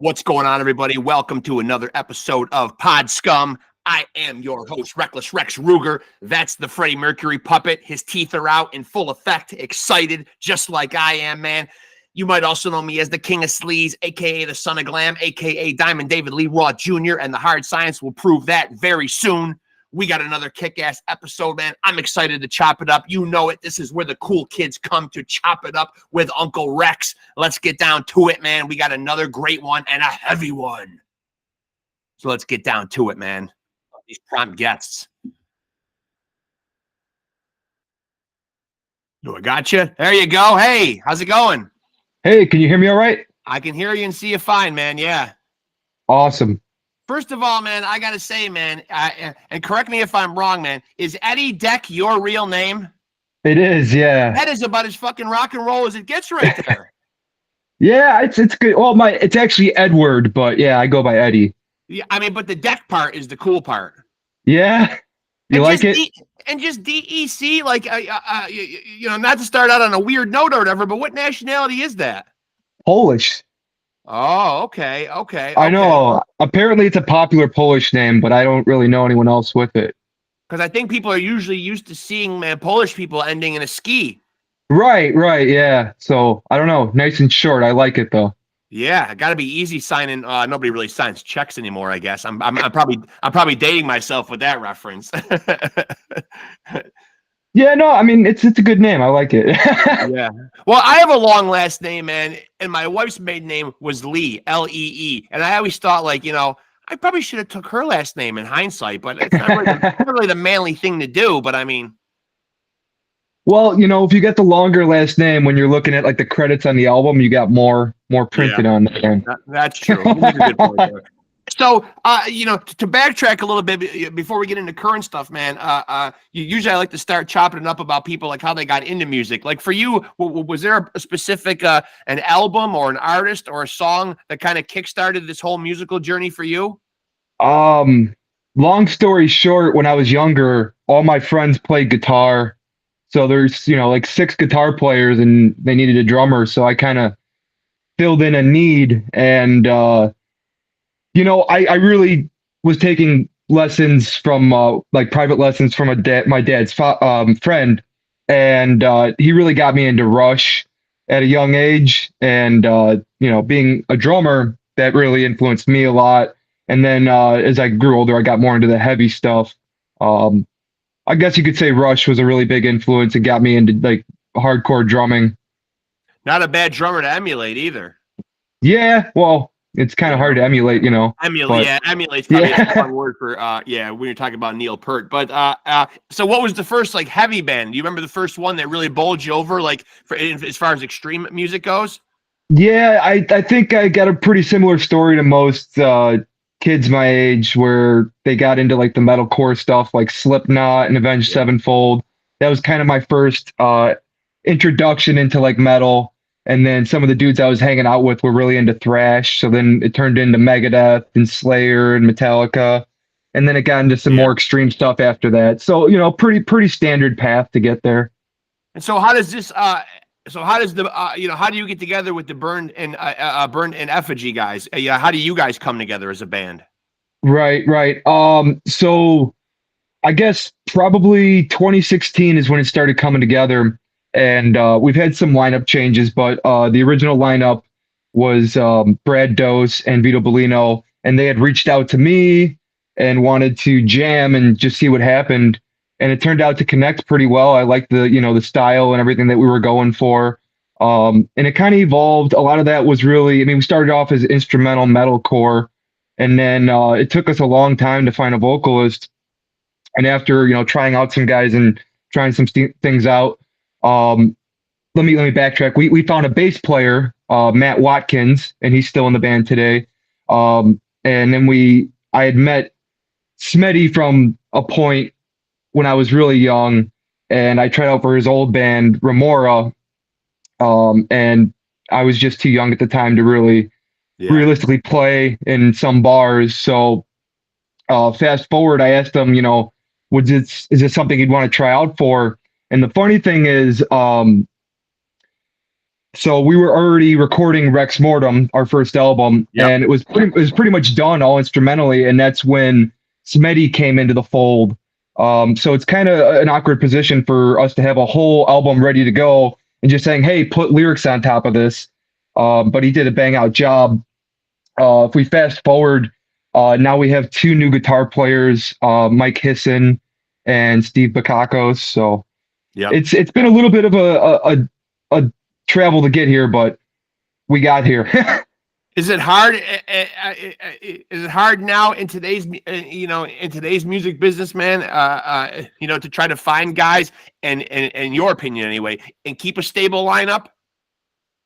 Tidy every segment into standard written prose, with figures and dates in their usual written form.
What's going on, everybody? Welcome to another episode of Pod Scum. I am your host, Reckless Rex Ruger. That's the Freddie Mercury puppet. His teeth are out in full effect, excited, just like I am, man. You might also know me as the King of Sleaze, a.k.a. the Son of Glam, a.k.a. Diamond David Lee Roth Jr., and the hard science will prove that very soon. We got another kick-ass episode, man. I'm excited to chop it up. You know it. This is where the cool kids come to chop it up with Uncle Rexx. Let's get down to it, man. We got another great one and a heavy one. So let's get down to it, man. These prompt guests. Oh, I got you. There you go. Hey, how's it going? Hey, can you hear me all right? I can hear you and see you fine, man. Yeah. Awesome. First of all, man, I got to say, man, and correct me if I'm wrong, man, is EDDIE DEC your real name? It is, yeah. That is about as fucking rock and roll as it gets right there. Yeah, it's good. Well, it's actually Edward, but yeah, I go by Eddie. Yeah, I mean, but the DEC part is the cool part. Yeah, you like it? And just DEC, like, you know, not to start out on a weird note or whatever, but what nationality is that? Polish. Oh, okay. I know. Apparently, it's a popular Polish name, but I don't really know anyone else with it. Because I think people are usually used to seeing Polish people ending in a ski. Right, yeah. So I don't know. Nice and short. I like it though. Yeah, got to be easy signing. Nobody really signs checks anymore, I guess. I'm probably dating myself with that reference. Yeah, no, I mean it's a good name. I like it. Yeah. Well, I have a long last name, man, and my wife's maiden name was Lee, L-E-E, and I always thought, like, you know, I probably should have took her last name in hindsight, but it's not really the manly thing to do. But I mean, well, you know, if you get the longer last name, when you're looking at like the credits on the album, you got more printed on there. That's true. That's a good point there. So, you know, to backtrack a little bit before we get into current stuff, man, usually I like to start chopping it up about people, like how they got into music. Like for you, was there a specific, an album or an artist or a song that kind of kickstarted this whole musical journey for you? Long story short, when I was younger, all my friends played guitar. So there's, you know, like 6 guitar players and they needed a drummer. So I kind of filled in a need and, you know, I really was taking lessons from like private lessons from my dad's friend, and he really got me into Rush at a young age, and you know, being a drummer, that really influenced me a lot. And then as I grew older, I got more into the heavy stuff. I guess you could say Rush was a really big influence and got me into like hardcore drumming. Not a bad drummer to emulate either. Yeah, well, it's kind of hard to emulate, you know. Emulate's probably a fun word for when you're talking about Neil Peart. But so what was the first like heavy band? Do you remember the first one that really bowled you over, like as far as extreme music goes? Yeah, I think I got a pretty similar story to most kids my age, where they got into like the metalcore stuff, like Slipknot and Avenged Sevenfold. That was kind of my first introduction into like metal. And then some of the dudes I was hanging out with were really into thrash. So then it turned into Megadeth and Slayer and Metallica. And then it got into some more extreme stuff after that. So, you know, pretty standard path to get there. And so how does this, how do you get together with the Burned in Effigy guys? How do you guys come together as a band? Right. So I guess probably 2016 is when it started coming together. And we've had some lineup changes, but the original lineup was Brad Dose and Vito Bellino, and they had reached out to me and wanted to jam and just see what happened. And it turned out to connect pretty well. I liked the style and everything that we were going for. And it kind of evolved. A lot of that was really, I mean, we started off as instrumental metalcore, and then it took us a long time to find a vocalist. And after, you know, trying out some guys and trying some things out, let me backtrack. We found a bass player, Matt Watkins, and he's still in the band today. And then I had met Smetty from a point when I was really young, and I tried out for his old band, Remora. And I was just too young at the time to really realistically play in some bars. So fast forward, I asked him, you know, is this something he'd want to try out for? And the funny thing is, So we were already recording Rex Mortem, our first album, Yep. and it was pretty much done all instrumentally, and that's when Smetty came into the fold. So it's kind of an awkward position for us to have a whole album ready to go and just saying, "Hey, put lyrics on top of this." But he did a bang out job. If we fast forward, now we have two new guitar players, Mike Hisson and Steve Bakakos. So Yep. it's been a little bit of a travel to get here, but we got here. Is it hard? Is it hard now in today's, in today's music business, man? To try to find guys, and in your opinion, anyway, and keep a stable lineup.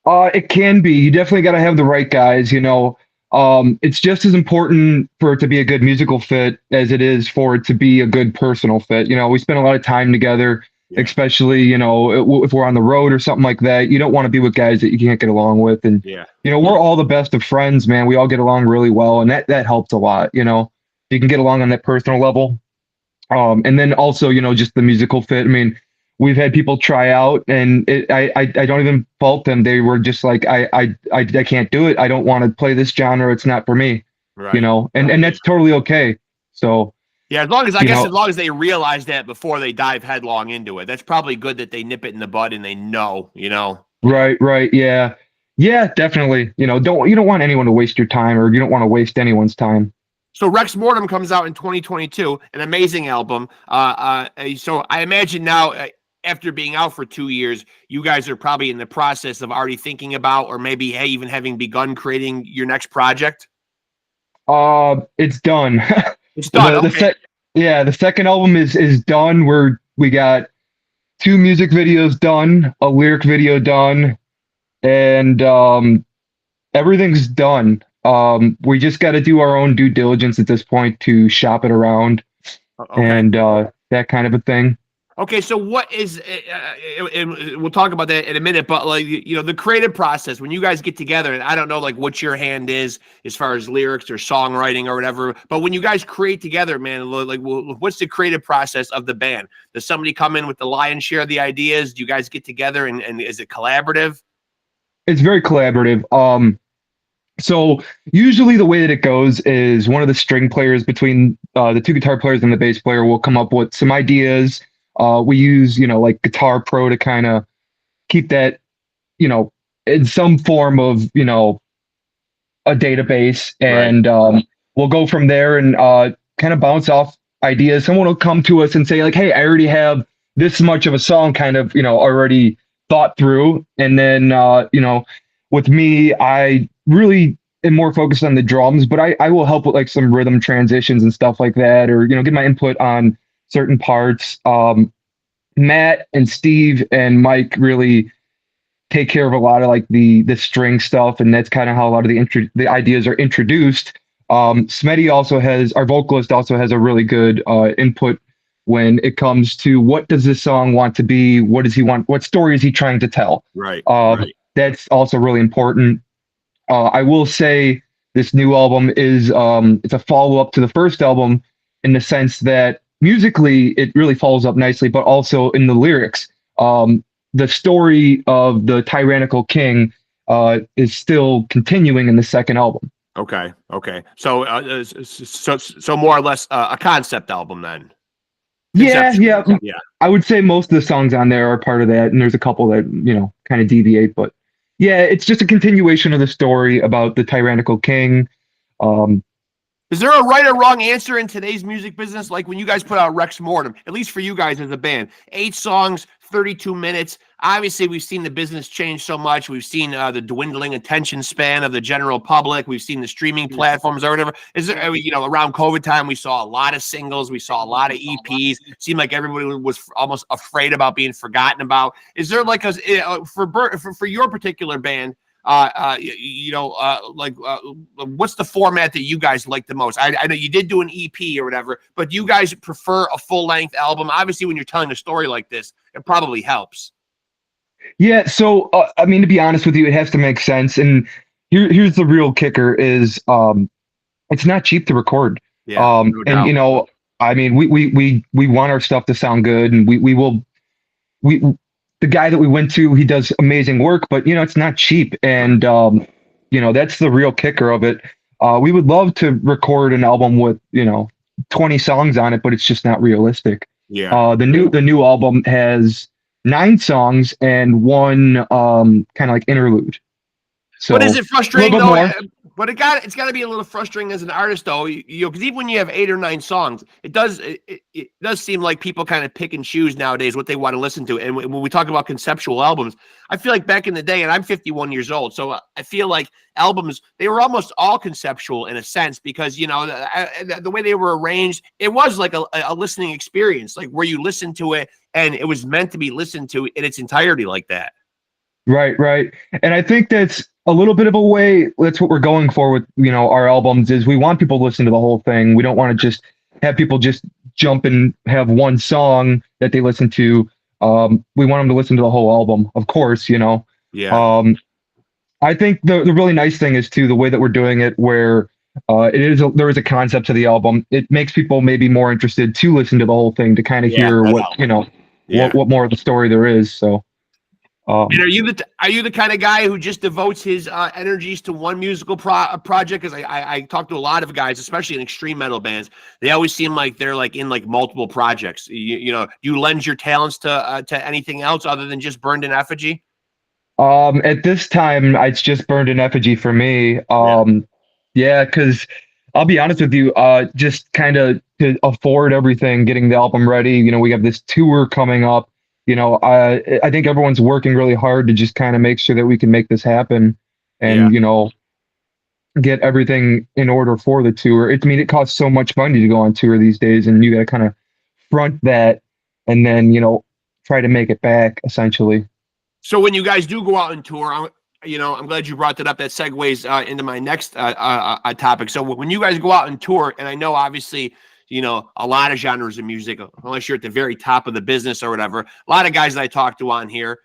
It can be. You definitely got to have the right guys. It's just as important for it to be a good musical fit as it is for it to be a good personal fit. We spend a lot of time together. Yeah. Especially, if we're on the road or something like that, you don't want to be with guys that you can't get along with. And, we're all the best of friends, man. We all get along really well. And that helps a lot, you can get along on that personal level. And then also, just the musical fit. I mean, we've had people try out and I don't even fault them. They were just like, I can't do it. I don't want to play this genre. It's not for me, right. And that's totally okay. So, yeah, as long as they realize that before they dive headlong into it, that's probably good that they nip it in the bud and they know. Right, yeah, definitely. You don't want anyone to waste your time, or you don't want to waste anyone's time. So Rex Mortem comes out in 2022, an amazing album. So I imagine now, after being out for 2 years, you guys are probably in the process of already thinking about, or maybe even having begun creating your next project. It's done. It's done. The second album is done. We got 2 music videos done, a lyric video done, and everything's done. We just got to do our own due diligence at this point to shop it around, and that kind of a thing. Okay, so what is, and we'll talk about that in a minute, but the creative process when you guys get together, and I don't know what your hand is as far as lyrics or songwriting or whatever, but when you guys create together, man, what's the creative process of the band? Does somebody come in with the lion's share of the ideas? Do you guys get together and is it collaborative? It's very collaborative. So usually the way that it goes is one of the string players between the 2 guitar players and the bass player will come up with some ideas. We use, Guitar Pro to kind of keep that, in some form of, a database. And we'll go from there and kind of bounce off ideas. Someone will come to us and say hey, I already have this much of a song kind of, already thought through. And then, with me, I really am more focused on the drums, but I will help with some rhythm transitions and stuff like that, or, get my input on certain parts. Matt and Steve and Mike really take care of a lot of the string stuff, and that's kind of how a lot of the ideas are introduced. Smetty our vocalist also has a really good input when it comes to what does this song want to be, what does he want, what story is he trying to tell. Right. That's also really important. I will say this new album is it's a follow-up to the first album in the sense that musically it really follows up nicely, but also in the lyrics. The story of the tyrannical king is still continuing in the second album. Okay. So more or less a concept album then. Yeah. I would say most of the songs on there are part of that, and there's a couple that kind of deviate, but yeah, it's just a continuation of the story about the tyrannical king. Is there a right or wrong answer in today's music business? Like when you guys put out Rex Mortem, at least for you guys as a band, 8 songs, 32 minutes. Obviously, we've seen the business change so much. We've seen the dwindling attention span of the general public. We've seen the streaming platforms or whatever. Is there, around COVID time, we saw a lot of singles. We saw a lot of EPs. It seemed like everybody was almost afraid about being forgotten about. Is there for your particular band, what's the format that you guys like the most? I know you did do an EP or whatever, but do you guys prefer a full-length album? Obviously, when you're telling a story like this, it probably helps. Yeah, so I mean, to be honest with you, it has to make sense. And here's the real kicker: is it's not cheap to record. Yeah, no doubt. And I mean, we want our stuff to sound good, and we will the guy that we went to, he does amazing work, but it's not cheap. And that's the real kicker of it. We would love to record an album with 20 songs on it, but it's just not realistic. Yeah. The new album has 9 songs and one kind of like interlude. So But is it frustrating a little bit though? more. But it's got to be a little frustrating as an artist though, because even when you have 8 or 9 songs, it does seem like people kind of pick and choose nowadays what they want to listen to. And when we talk about conceptual albums, I feel like back in the day, and I'm 51 years old, so I feel like albums, they were almost all conceptual in a sense, because the way they were arranged, it was like a listening experience, like where you listen to it and it was meant to be listened to in its entirety like that. Right. And I think that's a little bit of a way. That's what we're going for with, our albums, is we want people to listen to the whole thing. We don't want to just have people just jump and have one song that they listen to. We want them to listen to the whole album, of course, Yeah. I think the really nice thing is too, the way that we're doing it, where there is a concept to the album. It makes people maybe more interested to listen to the whole thing, to kind of hear what, what more of the story there is. So. And are you the kind of guy who just devotes his energies to one musical project? Because I talk to a lot of guys, especially in extreme metal bands. They always seem like they're like in like multiple projects. Do you lend your talents to anything else other than just Burned in Effigy? At this time, it's just Burned in Effigy for me. Yeah, because I'll be honest with you, just kind of to afford everything, getting the album ready. We have this tour coming up. I think everyone's working really hard to just kind of make sure that we can make this happen, and get everything in order for the tour. It costs so much money to go on tour these days, and you got to kind of front that, and then try to make it back essentially. So when you guys do go out on tour, I'm glad you brought that up. That segues into my next topic. So when you guys go out on tour, and I know obviously, a lot of genres of music, unless you're at the very top of the business or whatever. A lot of guys that I talk to on here,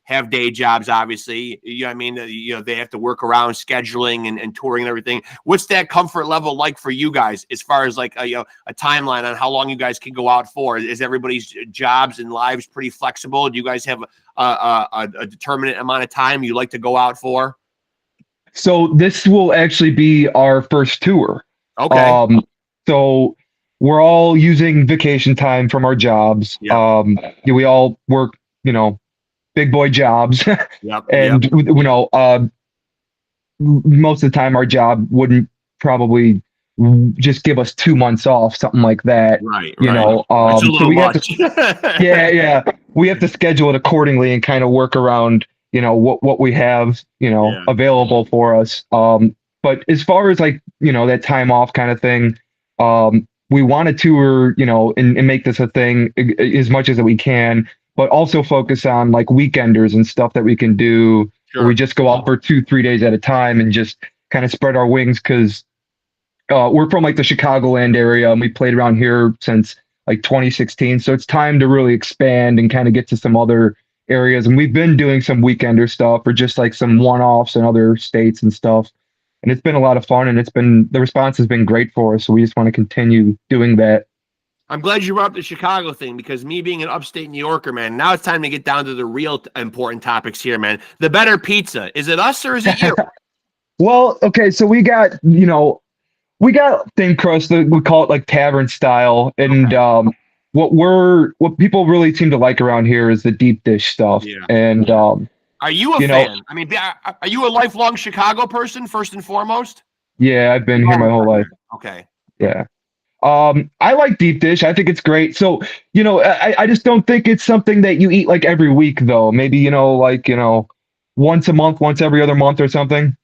have day jobs, obviously. They have to work around scheduling and touring and everything. What's that comfort level like for you guys as far as like a timeline on how long you guys can go out for? Is everybody's jobs and lives pretty flexible? Do you guys have a determinate amount of time you like to go out for? So this will actually be our first tour. Okay. So we're all using vacation time from our jobs. Yep. We all work, big boy jobs. Yep. And, most of the time our job wouldn't probably just give us 2 months off, something like that. Right. So we have to, yeah. We have to schedule it accordingly and kind of work around, what we have, available for us. But as far as like, that time off kind of thing, we want to tour, and make this a thing as much as we can, but also focus on like weekenders and stuff that we can do. Sure. Where we just go out for 2-3 days at a time and just kind of spread our wings. Cause we're from like the Chicagoland area, and we played around here since like 2016. So it's time to really expand and kind of get to some other areas. And we've been doing some weekender stuff, or just like some one-offs in other states and stuff. And it's been a lot of fun, and the response has been great for us. So we just want to continue doing that. I'm glad you brought up the Chicago thing, because me being an upstate New Yorker, man, now it's time to get down to the real important topics here, man. The better pizza. Is it us or is it you? Well, okay. So we got thin crust. We call it like tavern style. And what people really seem to like around here is the deep dish stuff. Yeah. And are you a fan? I mean, are you a lifelong Chicago person first and foremost? Yeah, I've been here my whole life. Okay. Yeah. I like deep dish. I think it's great. So, I just don't think it's something that you eat like every week though. Maybe, once a month, once every other month or something.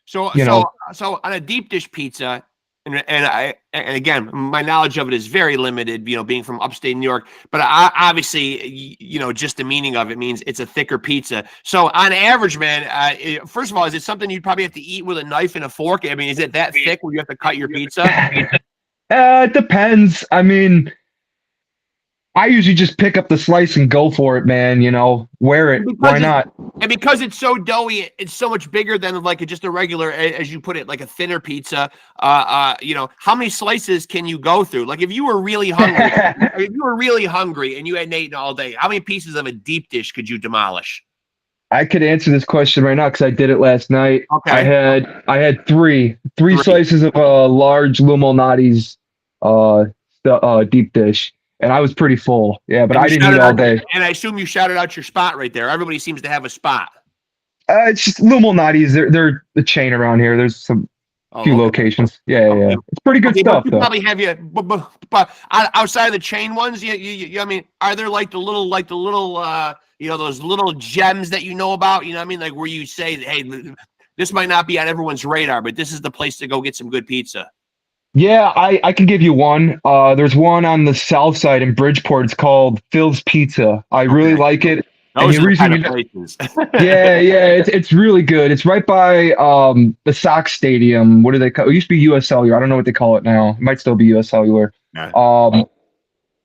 So on a deep dish pizza, and again, my knowledge of it is very limited, being from upstate New York, but obviously, just the meaning of it means it's a thicker pizza. So on average, man, first of all, is it something you'd probably have to eat with a knife and a fork? I mean, is it that thick where you have to cut your pizza? It depends. I mean, I usually just pick up the slice and go for it, man. Wear it. Why not? And because it's so doughy, it's so much bigger than like just a regular, as you put it, like a thinner pizza. How many slices can you go through? Like if you were really hungry, and you hadn't eaten all day, how many pieces of a deep dish could you demolish? I could answer this question right now because I did it last night. Okay. I had three slices of a large Lumonati's deep dish, and I was pretty full. Yeah, but I didn't eat all day. And I assume you shouted out your spot right there. Everybody seems to have a spot. It's just Lumonati's. They're the chain around here. There's some few locations. Yeah. It's pretty good stuff. You probably have but outside of the chain ones, I mean, are there like the little those little gems that you know about? You know what I mean? Like where you say, hey, this might not be on everyone's radar, but this is the place to go get some good pizza. Yeah, I can give you one. There's one on the south side in Bridgeport. It's called Phil's Pizza. I really like it. Those are the kind of places. yeah, it's really good. It's right by the Sox Stadium. What do they call it? It used to be US Cellular. I don't know what they call it now. It might still be US Cellular. Yeah.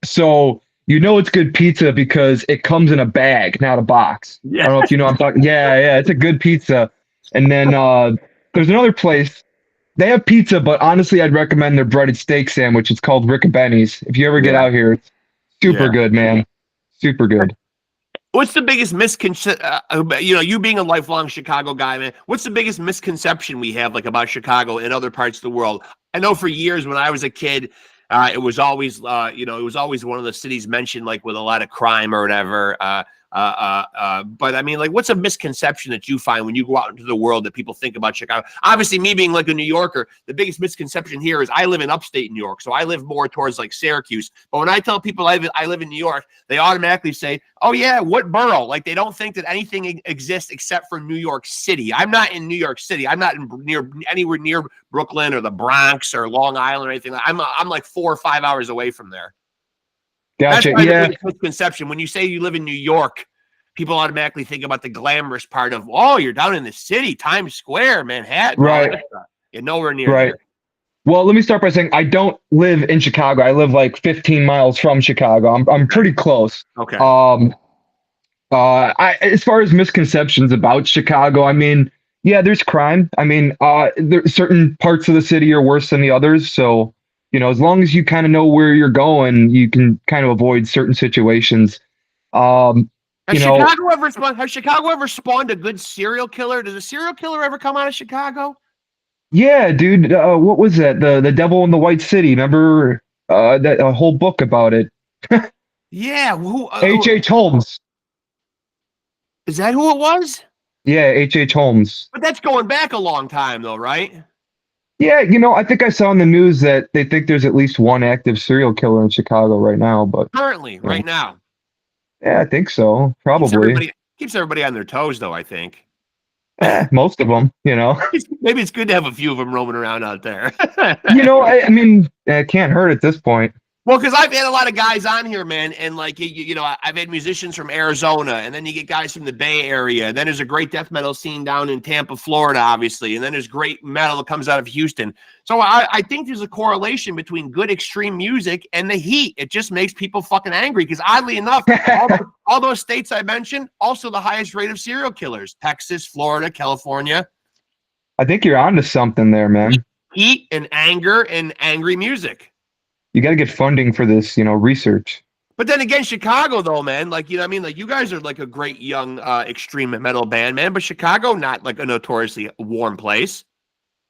So it's good pizza because it comes in a bag, not a box. Yeah. I don't know if you know what I'm talking. Yeah, it's a good pizza. And then there's another place. They have pizza, but honestly, I'd recommend their breaded steak sandwich. It's called Rickabenny's. If you ever get out here, it's super good, man. Super good. What's the biggest misconception? You being a lifelong Chicago guy, man. What's the biggest misconception we have, like about Chicago and other parts of the world? I know for years when I was a kid, it was always, it was always one of the cities mentioned, like with a lot of crime or whatever. But I mean, like, what's a misconception that you find when you go out into the world that people think about Chicago? Obviously, me being like a New Yorker, the biggest misconception here is I live in upstate New York, so I live more towards like Syracuse. But when I tell people I live in New York, they automatically say, "Oh yeah, what borough?" Like they don't think that anything exists except for New York City. I'm not in New York City. I'm not anywhere near Brooklyn or the Bronx or Long Island or anything. I'm like 4 or 5 hours away from there. Gotcha. That's the misconception. When you say you live in New York, people automatically think about the glamorous part of, oh, you're down in the city, Times Square, Manhattan. Right. You're nowhere near there. Well, let me start by saying I don't live in Chicago. I live like 15 miles from Chicago. I'm pretty close. Okay. As far as misconceptions about Chicago, I mean, yeah, there's crime. I mean, certain parts of the city are worse than the others. So, as long as you kind of know where you're going, you can kind of avoid certain situations. Has Chicago ever spawned a good serial killer? Does a serial killer ever come out of Chicago? Yeah, dude. What was that? The Devil in the White City. Remember that whole book about it? Yeah. H.H. Holmes. Is that who it was? Yeah, H.H. Holmes. But that's going back a long time, though, right? Yeah, I think I saw in the news that they think there's at least one active serial killer in Chicago right now. But currently, right now. Yeah, I think so. Probably. Keeps everybody on their toes, though, I think. Most of them, Maybe it's good to have a few of them roaming around out there. I mean, it can't hurt at this point. Well, because I've had a lot of guys on here, man, and like I've had musicians from Arizona, and then you get guys from the Bay Area, and then there's a great death metal scene down in Tampa, Florida, obviously, and then there's great metal that comes out of Houston. So I think there's a correlation between good extreme music and the heat. It just makes people fucking angry because oddly enough, all those states I mentioned, also the highest rate of serial killers: Texas, Florida, California. I think you're onto something there, man. Heat and anger and angry music. You got to get funding for this, research. But then again, Chicago, though, man, like, I mean? Like, you guys are like a great young extreme metal band, man. But Chicago, not like a notoriously warm place.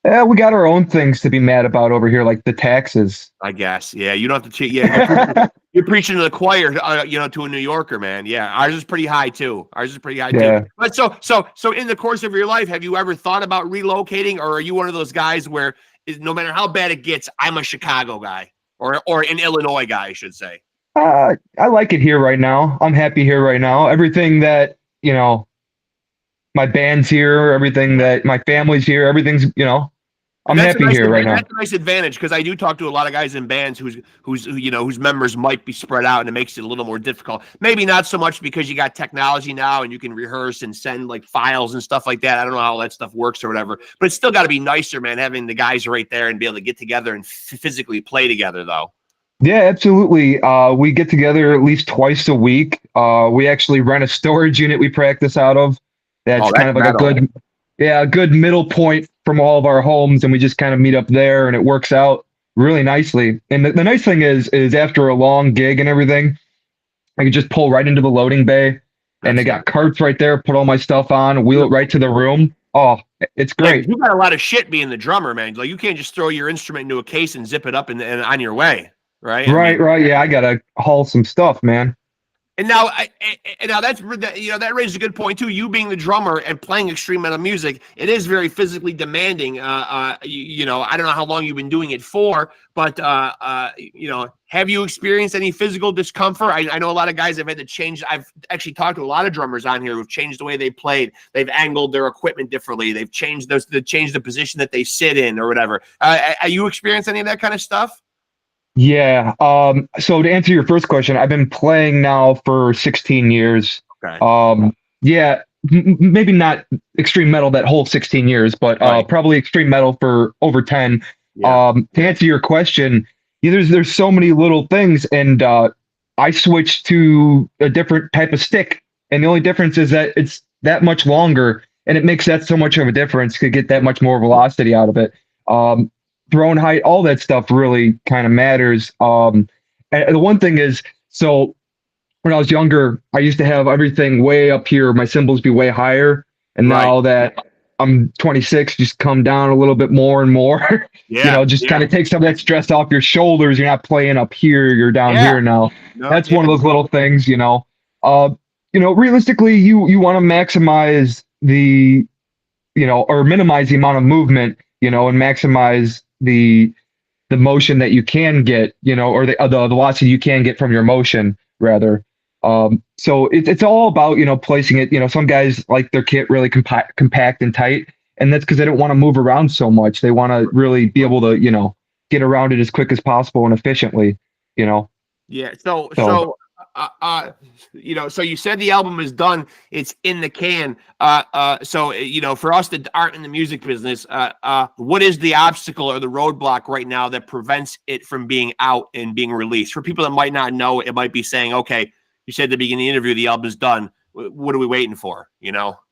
Yeah, we got our own things to be mad about over here, like the taxes. I guess. Yeah, you don't have to cheat. Yeah, you're preaching to the choir, to a New Yorker, man. Yeah, ours is pretty high too. Too. But so in the course of your life, have you ever thought about relocating, or are you one of those guys where no matter how bad it gets, I'm a Chicago guy? Or an Illinois guy, I should say. I like it here right now. I'm happy here right now. Everything that, my band's here, everything that my family's here, everything's, I'm happy here right now. That's a nice advantage because I do talk to a lot of guys in bands whose members might be spread out, and it makes it a little more difficult. Maybe not so much because you got technology now and you can rehearse and send like files and stuff like that. I don't know how that stuff works or whatever, but it's still got to be nicer, man, having the guys right there and be able to get together and physically play together, though. Yeah, absolutely. We get together at least twice a week. We actually rent a storage unit we practice out of. Oh, That's kind that's of like a metal. good, yeah, a good middle point from all of our homes, and we just kind of meet up there, and it works out really nicely. And the nice thing is after a long gig and everything, I can just pull right into the loading bay, and they That's nice. got carts right there. Put all my stuff on, wheel it right to the room. Oh, it's Yeah, great. you got a lot of shit being the drummer, man. Like you can't just throw your instrument into a case and zip it up and on your way, right? I Right, mean, right. Yeah, I gotta haul some stuff, man. and now, and now that's that raises a good point too. You being the drummer and playing extreme metal music, it is very physically demanding. I don't know how long you've been doing it for, but have you experienced any physical discomfort? I know a lot of guys have had to change. I've actually talked to a lot of drummers on here who've changed the way they played. They've angled their equipment differently. They've changed the position that they sit in or whatever. Are you experienced any of that kind of stuff? Yeah. So to answer your first question, I've been playing now for 16 years. Okay. Yeah, maybe not extreme metal that whole 16 years, but Right. probably extreme metal for over 10. Yeah. To answer your question, yeah, there's so many little things, and I switched to a different type of stick, and the only difference is that it's that much longer, and it makes that so much of a difference to get that much more velocity out of it. Um, Throwing height, all that stuff really kind of matters. And the one thing is, so when I was younger, I used to have everything way up here, my cymbals be way higher. And Right. now that I'm 26, just come down a little bit more and more. Yeah. Just kind Yeah. of take some of that stress off your shoulders. You're not playing up here, you're down Yeah. here now. No. That's Yeah. one of those little things. Uh, realistically, you want to maximize or minimize the amount of movement, and maximize the motion that you can get, or the velocity you can get from your motion rather. So it's all about, placing it. Some guys like their kit really compact and tight, and that's because they don't want to move around so much. They want to really be able to, get around it as quick as possible and efficiently. You know. Yeah. So So you said the album is done. It's in the can. For us that aren't in the music business, what is the obstacle or the roadblock right now that prevents it from being out and being released? For people that might not know, it might be saying, okay, you said at the beginning of the interview, the album is done. What are we waiting for?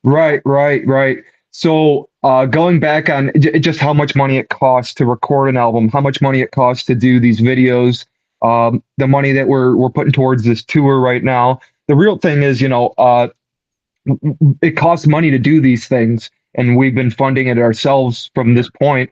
right. So going back on just how much money it costs to record an album, how much money it costs to do these videos, the money that we're putting towards this tour right now. The real thing is, it costs money to do these things, and we've been funding it ourselves from this point.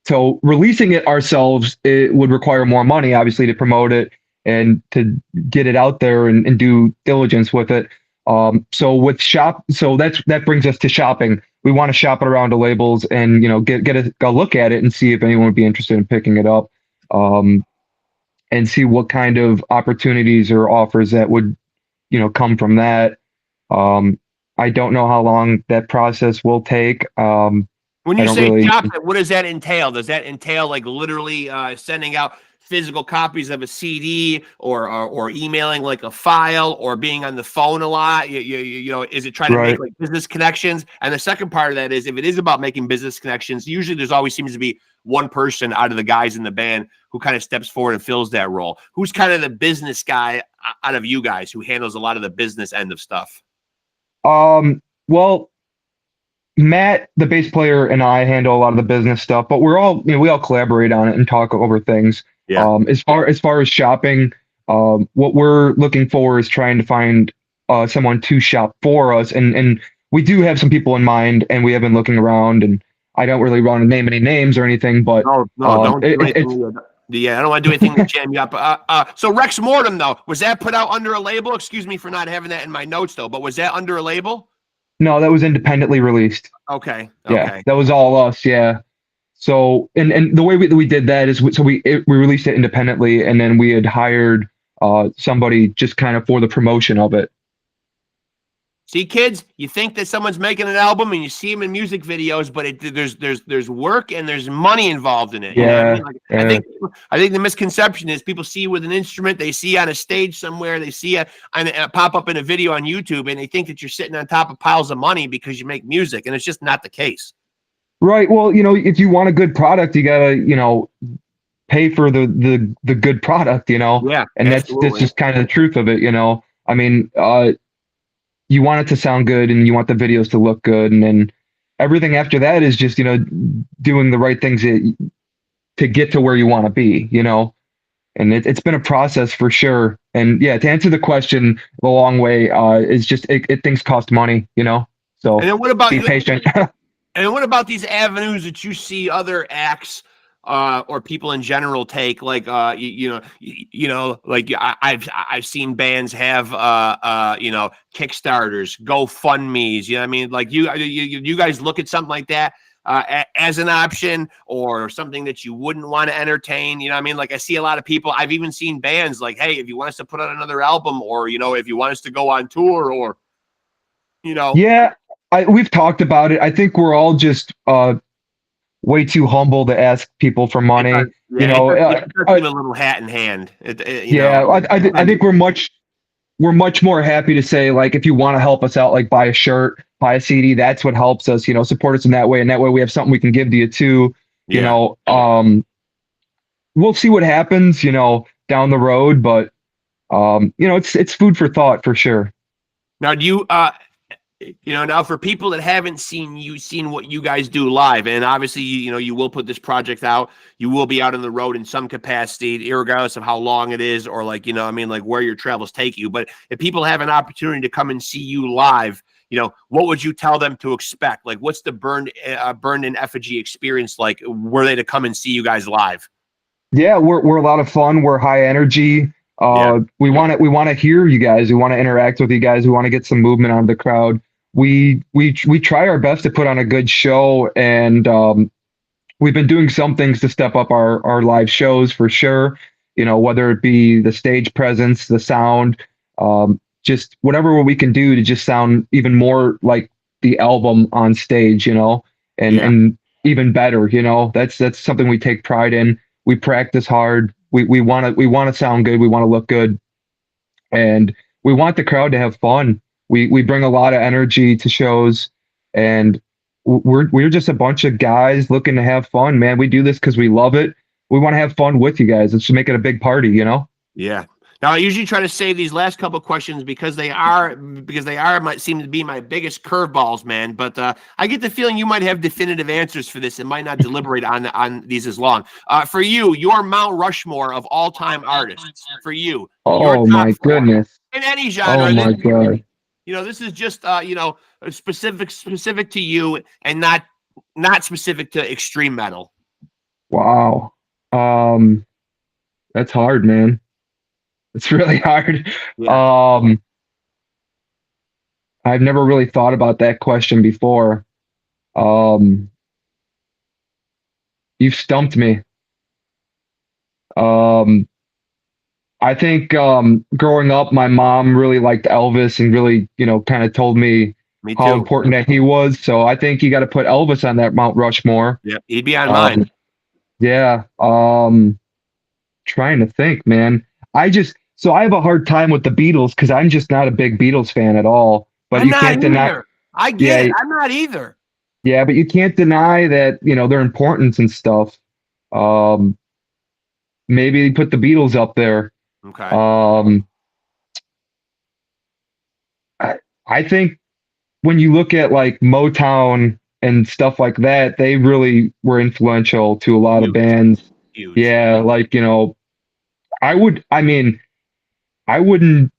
So releasing it ourselves, it would require more money, obviously, to promote it and to get it out there and do diligence with it. So that brings us to shopping. We want to shop it around to labels and get a look at it and see if anyone would be interested in picking it up, and see what kind of opportunities or offers that would come from that. I don't know how long that process will take. When I you don't say really. shop it, what does that entail? Does that entail like literally sending out physical copies of a CD or emailing like a file or being on the phone a lot? Is it trying to make Right. like business connections? And the second part of that is if it is about making business connections, usually there's always seems to be one person out of the guys in the band who kind of steps forward and fills that role. Who's kind of the business guy out of you guys who handles a lot of the business end of stuff? Well, Matt, the bass player, and I handle a lot of the business stuff, but we all collaborate on it and talk over things. Yeah. As far as shopping, what we're looking for is trying to find someone to shop for us, and we do have some people in mind, and we have been looking around, and I don't really want to name any names or anything, but No, don't do it's anything. Yeah, I don't want to do anything to jam you up. So Rex Mortem, though, was that put out under a label? Excuse me for not having that in my notes, though, but was that under a label? no, that was independently released. Okay. Yeah, that was all us. Yeah. So, and the way we did that is we released it independently, and then we had hired somebody just kind of for the promotion of it. See, kids, you think that someone's making an album and you see them in music videos, but there's work and there's money involved in it. You know what I mean? I think the misconception is people see you with an instrument, they see on a stage somewhere, they see a pop up in a video on YouTube, and they think that you're sitting on top of piles of money because you make music, and it's just not the case. Right. Well, if you want a good product, you gotta, pay for the good product, you know. Yeah, And that's absolutely. just kind of the truth of it, you know. I mean, you want it to sound good and you want the videos to look good, and then everything after that is just, you know, doing the right things to get to where you want to be, you know. And it's been a process for sure. And yeah, to answer the question the long way, is just things cost money, you know. And So then what about be you? patient. And what about these avenues that you see other acts or people in general take? Like like I've seen bands have Kickstarters, GoFundMe's. You know what I mean? Like you guys look at something like that as an option or something that you wouldn't want to entertain. You know what I mean? Like I see a lot of people. I've even seen bands like, hey, if you want us to put out another album, or if you want us to go on tour, or you know. Yeah, we've talked about it. I think we're all just way too humble to ask people for It does, money. You yeah. know, It does seem a little hat in hand. yeah, I think we're much more happy to say, like, if you want to help us out, like buy a shirt, buy a CD, that's what helps us, you know, support us in that way. And that way we have something we can give to you too. You Yeah. know, we'll see what happens, you know, down the road, but you know, it's food for thought for sure. Now, do you now for people that haven't seen what you guys do live, and obviously you will put this project out, you will be out on the road in some capacity, regardless of how long it is, or like I mean, like where your travels take you. But if people have an opportunity to come and see you live, what would you tell them to expect? Like, what's the Burned in Effigy experience like? Were they to come and see you guys live? Yeah, we're a lot of fun. We're high energy. Yeah. We want to hear you guys. We want to interact with you guys. We want to get some movement out of the crowd. We try our best to put on a good show, and we've been doing some things to step up our live shows for sure. You know, whether it be the stage presence, the sound, just whatever we can do to just sound even more like the album on stage. You know, and Yeah. and even better. You know, that's something we take pride in. We practice hard. We want to sound good. We want to look good, and we want the crowd to have fun. We bring a lot of energy to shows, and we're just a bunch of guys looking to have fun, man. We do this because we love it. We want to have fun with you guys. Let's just make it a big party, you know? Yeah. Now I usually try to save these last couple questions because they might seem to be my biggest curveballs, man. But I get the feeling you might have definitive answers for this and might not deliberate on these as long. For you, your Mount Rushmore of all time artists. For you, your Oh top my four goodness. in any Oh genre. my God. This is just specific to you and not specific to extreme metal. Wow. That's hard, man. It's really hard. Yeah. I've never really thought about that question before. Um, you've stumped me. Um, I think growing up, my mom really liked Elvis and really, you know, kind of told me Me how too. important that he was. So I think you got to put Elvis on that Mount Rushmore. Yeah, he'd be on mine. Um, yeah. Trying to think, man. I have a hard time with the Beatles because I'm just not a big Beatles fan at all. But I'm you not can't deny, either. I get yeah, it. I'm not either. yeah, but you can't deny that, you know, their importance and stuff. Um, maybe put the Beatles up there. Okay. Um, I, I think when you look at like Motown and stuff like that, they really were influential to a lot of Huge. bands. Huge. Yeah, like, you know, I mean, I wouldn't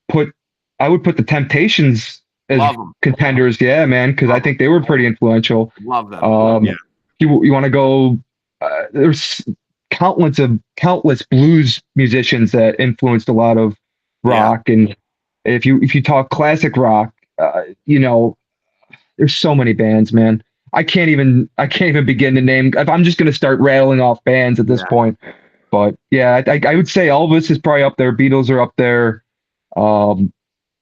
put, I would put the Temptations as Love them. contenders. Yeah, man, because I Love them. think they were pretty influential. Love them. Yeah. You want to go, there's countless blues musicians that influenced a lot of Yeah. rock. And if you talk classic rock, you know, there's so many bands, man. I can't even begin to name. I'm just gonna start rattling off bands at this Yeah. point. But yeah, I would say Elvis is probably up there. Beatles are up there. Um,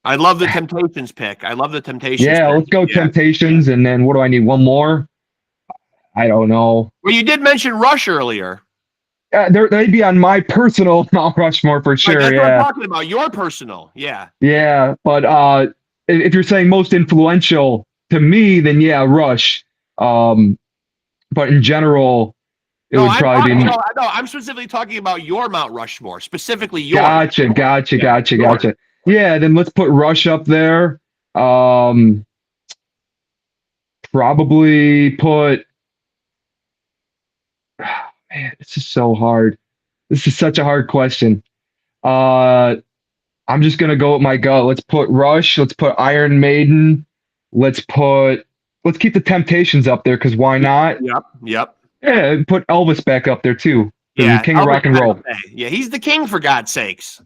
I love the Temptations pick. I love the Temptations yeah, pick. let's go Yeah. Temptations, and then what do I need? One more? I don't know. Well, you did mention Rush earlier. They'd be on my personal Mount Rushmore for Right, sure. that's what I'm Yeah, talking about. Your personal. Yeah. yeah. But if you're saying most influential to me, then yeah, Rush. But in general, it would probably be. No, I'm specifically talking about your Mount Rushmore, specifically yours. Gotcha. Yeah, then let's put Rush up there. Probably put. Man, this is so hard. This is such a hard question. I'm just gonna go with my gut. Let's put Rush. Let's put Iron Maiden. Let's keep the Temptations up there because why not? Yep. Yeah, put Elvis back up there too. Yeah, King of rock and roll. Yeah, he's the king for God's sakes.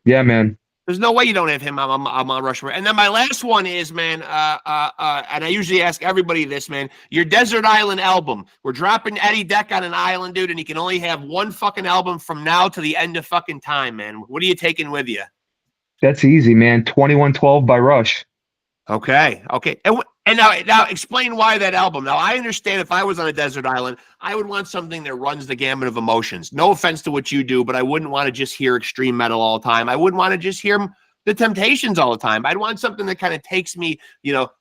Yeah, man. There's no way you don't have him on Mount Rushmore. And then my last one is, man, and I usually ask everybody this, man, your Desert Island album. We're dropping EDDIE DEC on an island, dude, and you can only have one fucking album from now to the end of fucking time, man. What are you taking with you? That's easy, man. 2112 by Rush. Okay. And now explain why that album. Now, I understand if I was on a desert island, I would want something that runs the gamut of emotions. No offense to what you do, but I wouldn't want to just hear extreme metal all the time. I wouldn't want to just hear the Temptations all the time. I'd want something that kind of takes me,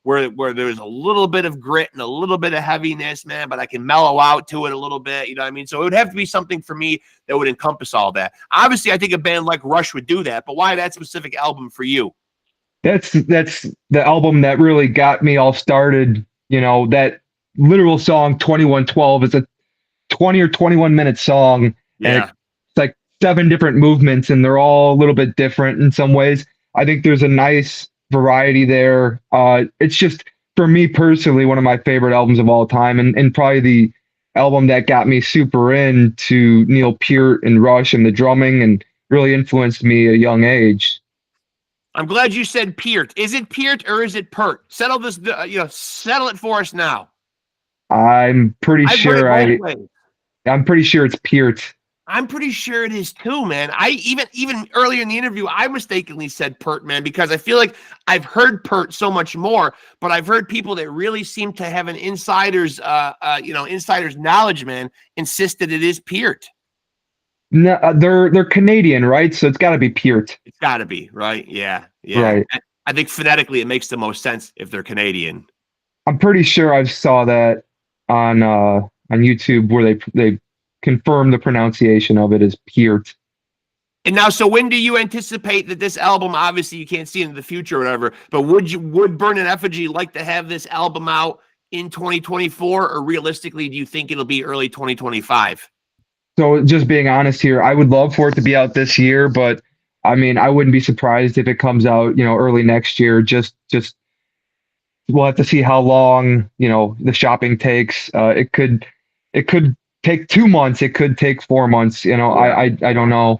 where there's a little bit of grit and a little bit of heaviness, man, but I can mellow out to it a little bit. You know what I mean? So it would have to be something for me that would encompass all that. Obviously, I think a band like Rush would do that, but why that specific album for you? That's the album that really got me all started. That literal song 2112 is a 20 or 21-minute song. Yeah. And it's like 7 different movements, and they're all a little bit different in some ways. I think there's a nice variety there. It's just, for me personally, one of my favorite albums of all time, and probably the album that got me super into Neil Peart and Rush and the drumming and really influenced me at a young age. I'm glad you said Peart. Is it Peart or is it Pert? Settle this, settle it for us now. I'm pretty sure it's Peart. I'm pretty sure it is too, man. I even earlier in the interview, I mistakenly said Pert, man, because I feel like I've heard Pert so much more, but I've heard people that really seem to have an insider's knowledge, man, insist that it is Peart. No, they're Canadian, right? So it's got to be Peart. It's got to be, right? Yeah. Right. I think phonetically it makes the most sense if they're Canadian. I'm pretty sure I saw that on YouTube where they confirmed the pronunciation of it as Peart. And now, so when do you anticipate that this album? Obviously, you can't see into the future or whatever, but would Burn in Effigy like to have this album out in 2024, or realistically, do you think it'll be early 2025? So just being honest here, I would love for it to be out this year, but I mean, I wouldn't be surprised if it comes out, early next year. Just we'll have to see how long, the shopping takes. It could take 2 months. It could take 4 months. I don't know.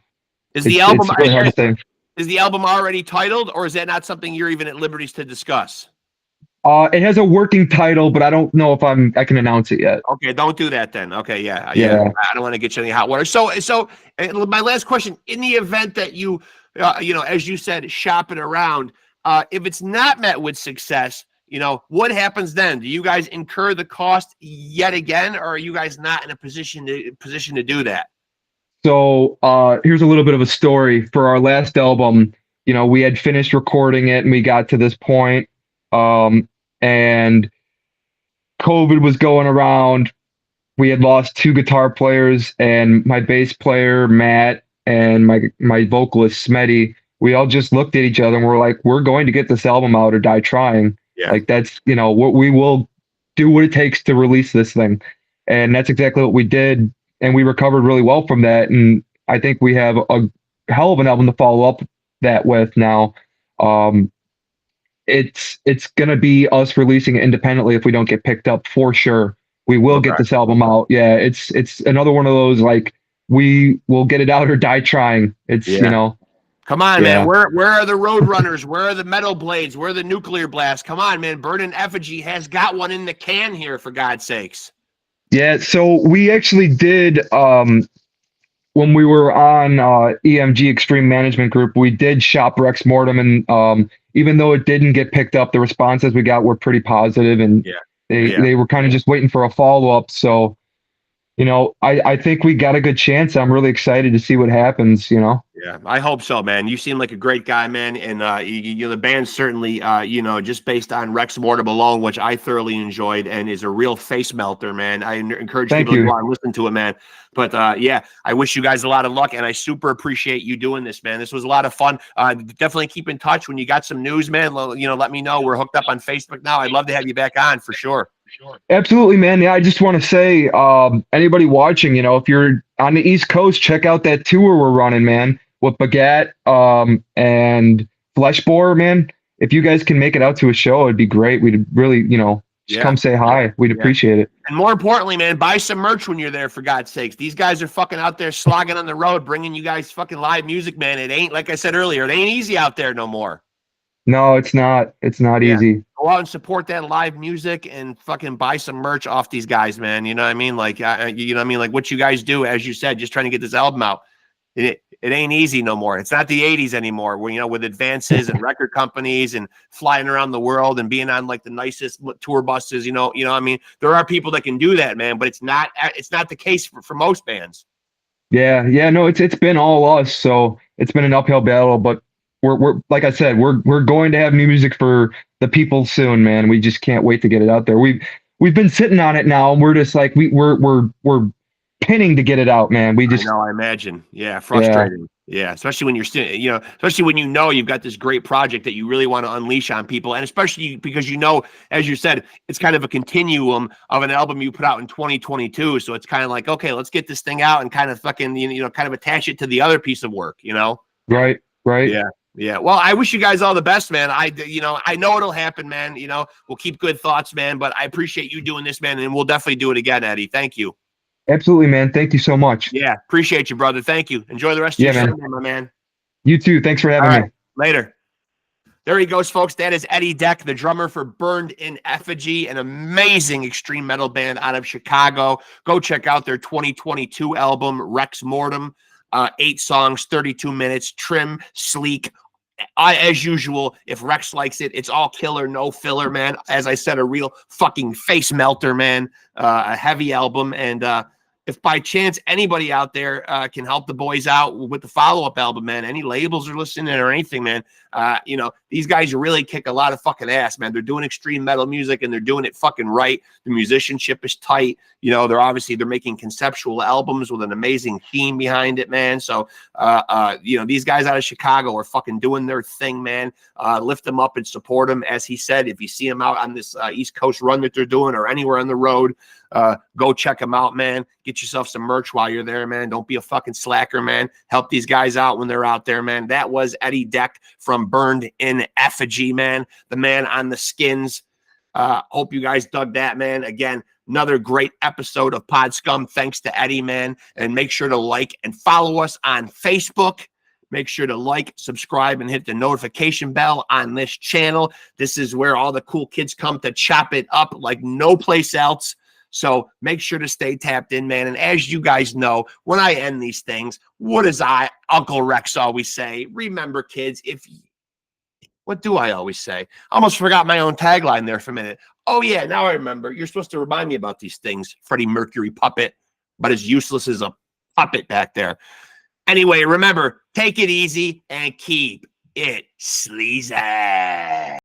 Is the album really hard to say. Is the album already titled, or is that not something you're even at liberties to discuss? It has a working title, but I don't know if I can announce it yet. Okay, don't do that then. Okay, yeah. I don't want to get you any hot water. So my last question: in the event that you, as you said, shop it around, if it's not met with success, what happens then? Do you guys incur the cost yet again, or are you guys not in a position to do that? So here's a little bit of a story. For our last album, we had finished recording it, and we got to this point. And COVID was going around. We had lost 2 guitar players, and my bass player, Matt, and my vocalist, Smetty. We all just looked at each other and we're like, we're going to get this album out or die trying. Yeah. Like that's, what we will do what it takes to release this thing. And that's exactly what we did. And we recovered really well from that. And I think we have a hell of an album to follow up that with now. It's going to be us releasing it independently if we don't get picked up, for sure. We will get this album out. Yeah, it's another one of those, like, we will get it out or die trying. It's, Come on, man. Where are the Road Runners? Where are the Metal Blades? Where are the Nuclear Blasts? Come on, man. Burn in Effigy has got one in the can here, for God's sakes. Yeah, so we actually did, when we were on EMG Extreme Management Group, we did shop Rexx Mortem, and even though it didn't get picked up, the responses we got were pretty positive, and they were kind of just waiting for a follow-up. So, I think we got a good chance. I'm really excited to see what happens, Yeah. Yeah, I hope so, man. You seem like a great guy, man, and the band certainly, just based on Rexx Mortem alone, which I thoroughly enjoyed, and is a real face melter, man. I encourage Thank people to you. go out and listen to it, man. But yeah, I wish you guys a lot of luck, and I super appreciate you doing this, man. This was a lot of fun. Definitely keep in touch when you got some news, man. Let me know. We're hooked up on Facebook now. I'd love to have you back on for sure. Absolutely, man. Yeah, I just want to say, anybody watching, if you're on the East Coast, check out that tour we're running, man, with Baguette, and Fleshbore, man. If you guys can make it out to a show, it'd be great. We'd really, just come say hi. We'd appreciate it. And more importantly, man, buy some merch when you're there, for God's sakes. These guys are fucking out there slogging on the road, bringing you guys fucking live music, man. It ain't, like I said earlier, it ain't easy out there no more. No, it's not. It's not easy. Go out and support that live music and fucking buy some merch off these guys, man. You know what I mean? Like, like what you guys do, as you said, just trying to get this album out. It ain't easy no more. It's not the 80s anymore where, with advances and record companies and flying around the world and being on like the nicest tour buses, I mean, there are people that can do that, man, but it's not the case for most bands. Yeah. No, it's been all us. So it's been an uphill battle, but we're like I said, we're going to have new music for the people soon, man. We just can't wait to get it out there. We've been sitting on it now, and we're just like we're pinning to get it out, man. We just I imagine. Yeah, frustrating. Yeah, especially when you're still, especially when you've got this great project that you really want to unleash on people, and especially because as you said, it's kind of a continuum of an album you put out in 2022. So it's kind of like, okay, let's get this thing out and kind of fucking kind of attach it to the other piece of work, Right. Yeah. Well, I wish you guys all the best, man. I know it'll happen, man. We'll keep good thoughts, man. But I appreciate you doing this, man, and we'll definitely do it again, Eddie. Thank you. Absolutely, man. Thank you so much. Yeah, appreciate you, brother. Thank you. Enjoy the rest of your show, my man. You too. Thanks for having me. Later. There he goes, folks. That is EDDIE DEC, the drummer for Burned in Effigy, an amazing extreme metal band out of Chicago. Go check out their 2022 album, Rexx Mortem. 8 songs, 32 minutes, trim, sleek. As usual, if Rexx likes it, it's all killer, no filler, man. As I said, a real fucking face melter, man. A heavy album. And if by chance anybody out there can help the boys out with the follow-up album, man, any labels are listening or anything, man, these guys really kick a lot of fucking ass, man. They're doing extreme metal music and they're doing it fucking right. The musicianship is tight. They're making conceptual albums with an amazing theme behind it, man. So, these guys out of Chicago are fucking doing their thing, man. Lift them up and support them. As he said, if you see them out on this East Coast run that they're doing or anywhere on the road, go check them out, man. Get yourself some merch while you're there, man. Don't be a fucking slacker, man. Help these guys out when they're out there, man. That was EDDIE DEC from Burned in Effigy, man. The man on the skins. Hope you guys dug that, man. Again, another great episode of Pod Scum. Thanks to Eddie, man. And make sure to like and follow us on Facebook. Make sure to like, subscribe, and hit the notification bell on this channel. This is where all the cool kids come to chop it up like no place else. So make sure to stay tapped in, man. And as you guys know, when I end these things, what does Uncle Rexx always say? Remember, kids, what do I always say? I almost forgot my own tagline there for a minute. Oh, yeah, now I remember. You're supposed to remind me about these things. Freddie Mercury puppet, but as useless as a puppet back there. Anyway, remember, take it easy and keep it sleazy.